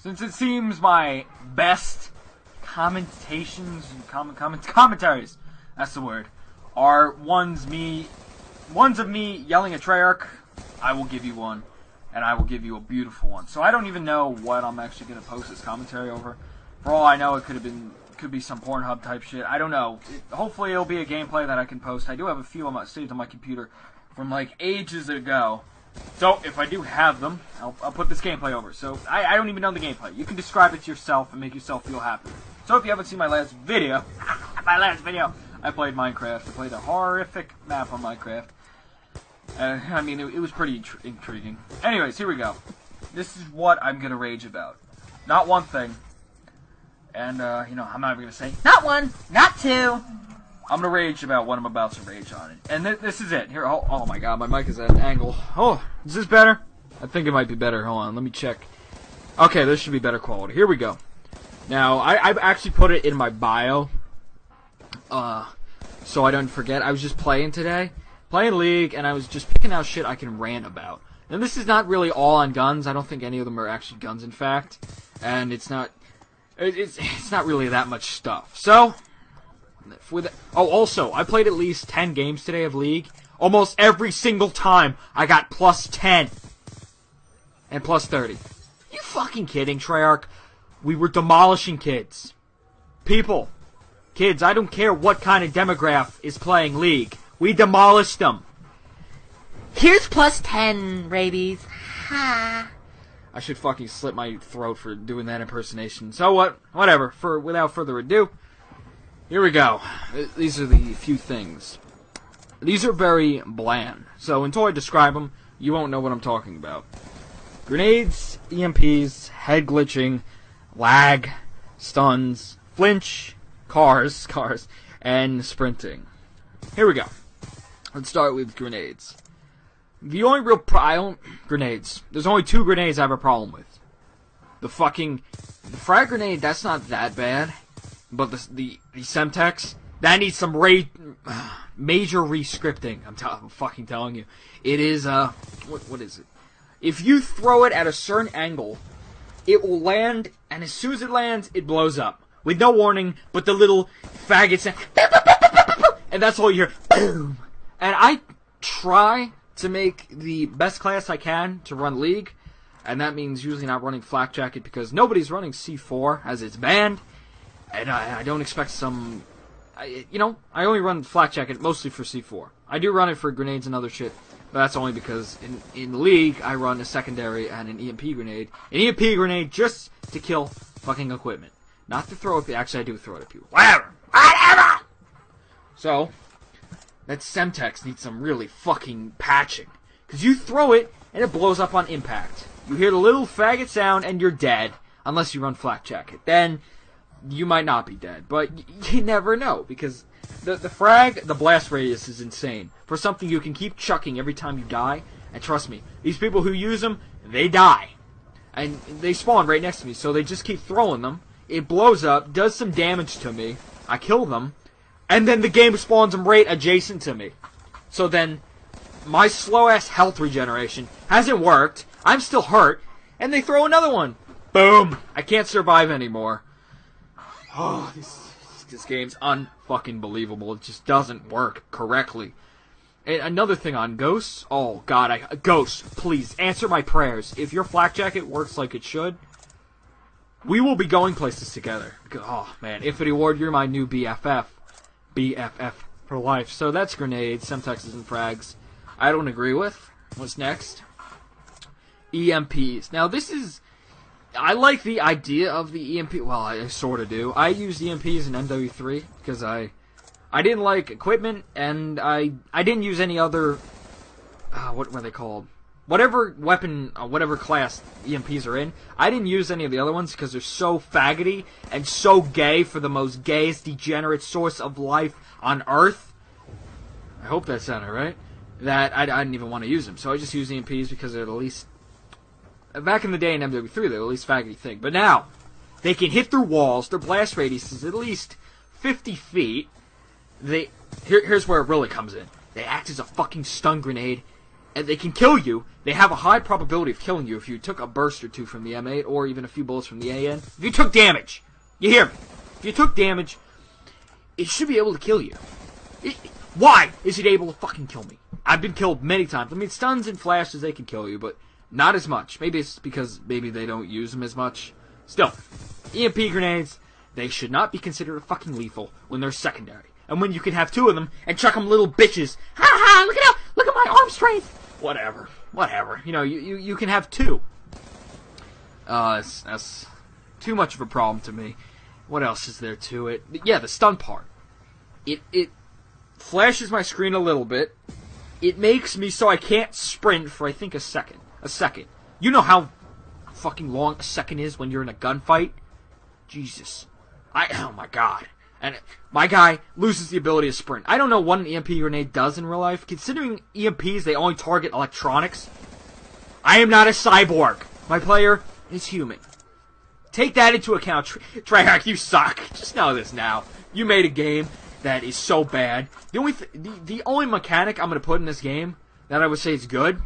Since it seems my best commentaries, that's the word, are ones of me yelling at Treyarch, I will give you one, and I will give you a beautiful one. So I don't even know what I'm actually going to post this commentary over. For all I know, it could be some Pornhub type shit. I don't know. Hopefully it'll be a gameplay that I can post. I do have a few of them saved on my computer from like ages ago. So if I do have them, I'll put this gameplay over. So I don't even know the gameplay. You can describe it to yourself and make yourself feel happy. So if you haven't seen my last video, I played Minecraft. I played a horrific map on Minecraft. I mean, it was pretty intriguing. Anyways, here we go. This is what I'm going to rage about. Not one thing. And, I'm not even going to say, not one, not two. I'm going to rage about what I'm about to rage on. And this is it. Here, oh my god, my mic is at an angle. Oh, is this better? I think it might be better. Hold on, let me check. Okay, this should be better quality. Here we go. Now, I actually put it in my bio. So I don't forget. I was just playing today. Playing League, and I was just picking out shit I can rant about. And this is not really all on guns. I don't think any of them are actually guns, in fact. And it's not really that much stuff. So, also, I played at least 10 games today of League. Almost every single time, I got plus 10. And plus 30. You fucking kidding, Treyarch? We were demolishing kids. People. Kids, I don't care what kind of demographic is playing League. We demolished them. Here's plus 10, rabies. Ha. I should fucking slit my throat for doing that impersonation. So what? Whatever. Without further ado, here we go. These are the few things. These are very bland. So until I describe them, you won't know what I'm talking about. Grenades, EMPs, head glitching, lag, stuns, flinch, cars, and sprinting. Here we go. Let's start with grenades. The only real grenades. There's only 2 grenades I have a problem with. The frag grenade, that's not that bad. But the Semtex, that needs some major re-scripting. I'm fucking telling you. It is, what is it? If you throw it at a certain angle, it will land, and as soon as it lands, it blows up. With no warning, but the little faggot sound. And that's all you hear. Boom. And I try to make the best class I can to run League. And that means usually not running Flak Jacket because nobody's running C4 as it's banned. And I don't expect some... I only run Flak Jacket mostly for C4. I do run it for grenades and other shit. But that's only because in League I run a secondary and an EMP grenade. An EMP grenade just to kill fucking equipment. Not to throw it... Actually, I do throw it at people. Whatever! So, that Semtex needs some really fucking patching. Because you throw it, and it blows up on impact. You hear the little faggot sound, and you're dead. Unless you run Flak Jacket. Then, you might not be dead. But you never know. Because the frag, the blast radius is insane. For something you can keep chucking every time you die. And trust me, these people who use them, they die. And they spawn right next to me. So they just keep throwing them. It blows up, does some damage to me. I kill them. And then the game spawns them right adjacent to me. So then, my slow-ass health regeneration hasn't worked. I'm still hurt. And they throw another one. Boom! I can't survive anymore. Oh, this game's unfucking believable. It just doesn't work correctly. And another thing on Ghosts. Oh, God. Ghosts, please, answer my prayers. If your Flak Jacket works like it should, we will be going places together. Oh, man. Infinity Ward, you're my new BFF. BFF for life. So that's grenades, Semtexes, and frags. I don't agree with. What's next? EMPs. Now this is... I like the idea of the EMP... Well, I sort of do. I use EMPs in MW3 because I didn't like equipment and I didn't use any other... what were they called? Whatever weapon, whatever class EMPs are in, I didn't use any of the other ones because they're so faggoty and so gay for the most gayest, degenerate source of life on Earth. I hope that sounded right. That I didn't even want to use them. So I just use EMPs because they're the least... Back in the day in MW3, they're the least faggoty thing. But now, they can hit through walls. Their blast radius is at least 50 feet. Here's where it really comes in. They act as a fucking stun grenade. and they can kill you. They have a high probability of killing you if you took a burst or two from the M8, or even a few bullets from the AN. If you took damage, you hear me? If you took damage, it should be able to kill you. Why is it able to fucking kill me? I've been killed many times. I mean, stuns and flashes, they can kill you, but not as much. Maybe it's because maybe they don't use them as much. Still, EMP grenades, they should not be considered fucking lethal when they're secondary. And when you can have two of them and chuck them little bitches. Ha ha, look at my arm strength. Whatever. You know, you can have two. That's too much of a problem to me. What else is there to it? Yeah, the stun part. It flashes my screen a little bit. It makes me so I can't sprint for, I think, a second. You know how fucking long a second is when you're in a gunfight? Jesus. Oh my god. And my guy loses the ability to sprint. I don't know what an EMP grenade does in real life. Considering EMPs, they only target electronics. I am not a cyborg. My player is human. Take that into account. Treyarch, you suck. Just know this now. You made a game that is so bad. The only mechanic I'm going to put in this game that I would say is good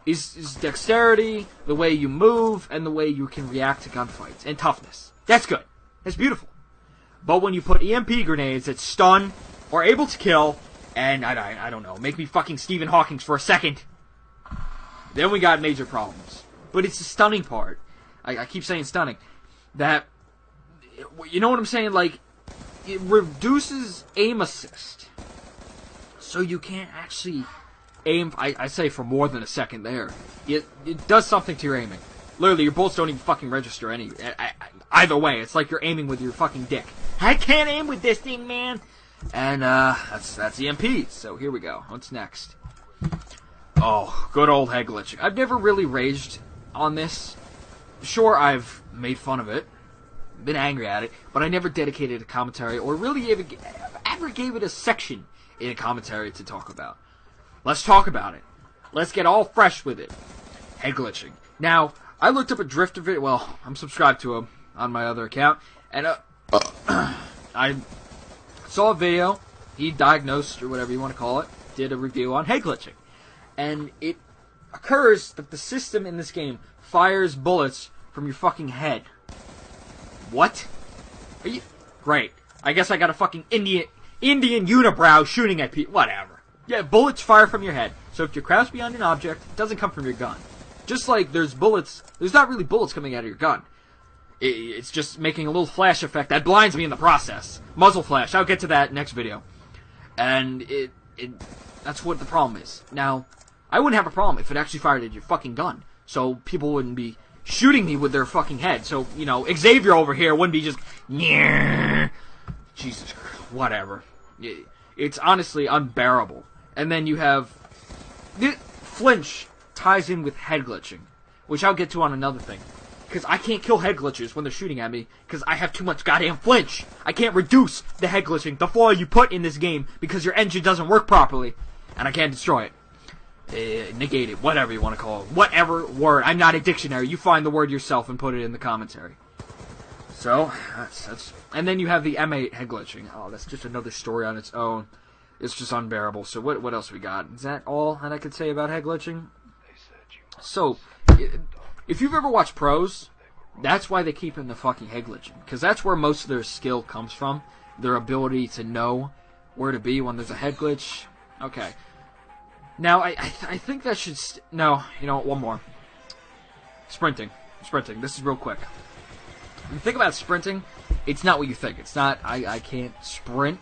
is dexterity, the way you move, and the way you can react to gunfights, and toughness. That's good. That's beautiful. But when you put EMP grenades that stun, or able to kill, and I don't know, make me fucking Stephen Hawking for a second, then we got major problems. But it's the stunning part. I keep saying stunning. That, you know what I'm saying? Like, it reduces aim assist. So you can't actually aim, I say, for more than a second there. It does something to your aiming. Literally, your bullets don't even fucking register either way. It's like you're aiming with your fucking dick. I can't aim with this thing, man. And, that's EMPs. So here we go. What's next? Oh, good old head glitching. I've never really raged on this. Sure, I've made fun of it, been angry at it, but I never dedicated a commentary or really ever gave it a section in a commentary to talk about. Let's talk about it. Let's get all fresh with it. Head glitching. Now, I looked up a drift of it. Well, I'm subscribed to him on my other account, and I saw a video. He diagnosed, or whatever you want to call it, did a review on head glitching. And it occurs that the system in this game fires bullets from your fucking head. What? Are you... Great. I guess I got a fucking Indian unibrow shooting at people. Whatever. Yeah, bullets fire from your head. So if you're crouched behind an object, it doesn't come from your gun. Just like there's bullets... There's not really bullets coming out of your gun. It's just making a little flash effect that blinds me in the process. Muzzle flash. I'll get to that next video. And that's what the problem is. Now, I wouldn't have a problem if it actually fired at your fucking gun. So people wouldn't be shooting me with their fucking head. So, you know, Xavier over here wouldn't be just... Jesus Christ. Whatever. It's honestly unbearable. And then you have... Flinch ties in with head glitching, which I'll get to on another thing. Because I can't kill head glitchers when they're shooting at me, because I have too much goddamn flinch. I can't reduce the head glitching, the flaw you put in this game, because your engine doesn't work properly, and I can't destroy it. Negate it, whatever you want to call it. Whatever word. I'm not a dictionary. You find the word yourself and put it in the commentary. So, that's... And then you have the M8 head glitching. Oh, that's just another story on its own. It's just unbearable. So what else we got? Is that all that I could say about head glitching? So, if you've ever watched pros, that's why they keep in the fucking head glitching. Because that's where most of their skill comes from. Their ability to know where to be when there's a head glitch. Okay. Now, I think that should... No, you know what, one more. Sprinting. This is real quick. When you think about sprinting, it's not what you think. It's not, I can't sprint.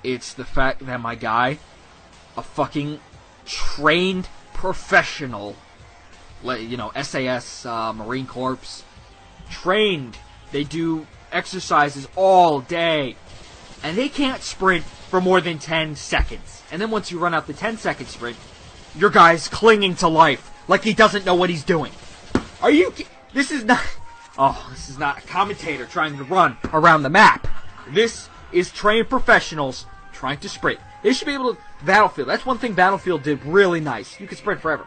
It's the fact that my guy, a fucking trained professional, you know, SAS, Marine Corps, trained. They do exercises all day. And they can't sprint for more than 10 seconds. And then once you run out the 10-second sprint, your guy's clinging to life like he doesn't know what he's doing. Are you... This is not... Oh, this is not a commentator trying to run around the map. This is trained professionals trying to sprint. They should be able to... Battlefield. That's one thing Battlefield did really nice. You can sprint forever.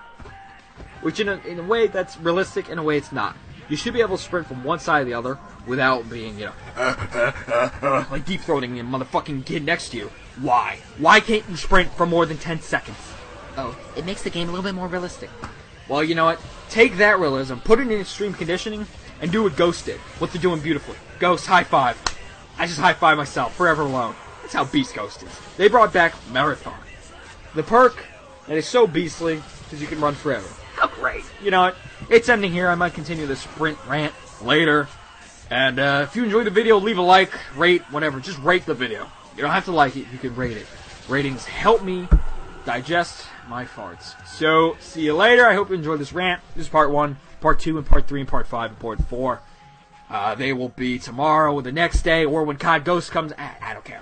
Which in a way that's realistic, in a way it's not. You should be able to sprint from one side to the other without being, you know, like deep-throating the motherfucking kid next to you. Why? Why can't you sprint for more than 10 seconds? Oh, it makes the game a little bit more realistic. Well, you know what? Take that realism, put it in extreme conditioning, and do what Ghost did. What they're doing beautifully. Ghost, high five. I just high five myself, forever alone. That's how beast Ghost is. They brought back Marathon. The perk that is so beastly, because you can run forever. How great. You know what? It's ending here. I might continue the sprint rant later. And if you enjoyed the video, leave a like, rate, whatever. Just rate the video. You don't have to like it. You can rate it. Ratings help me digest my farts. So, see you later. I hope you enjoyed this rant. This is part 1, part 2, and part 3, and part 5, and part 4. They will be tomorrow or the next day, or when COD Ghost comes. I don't care.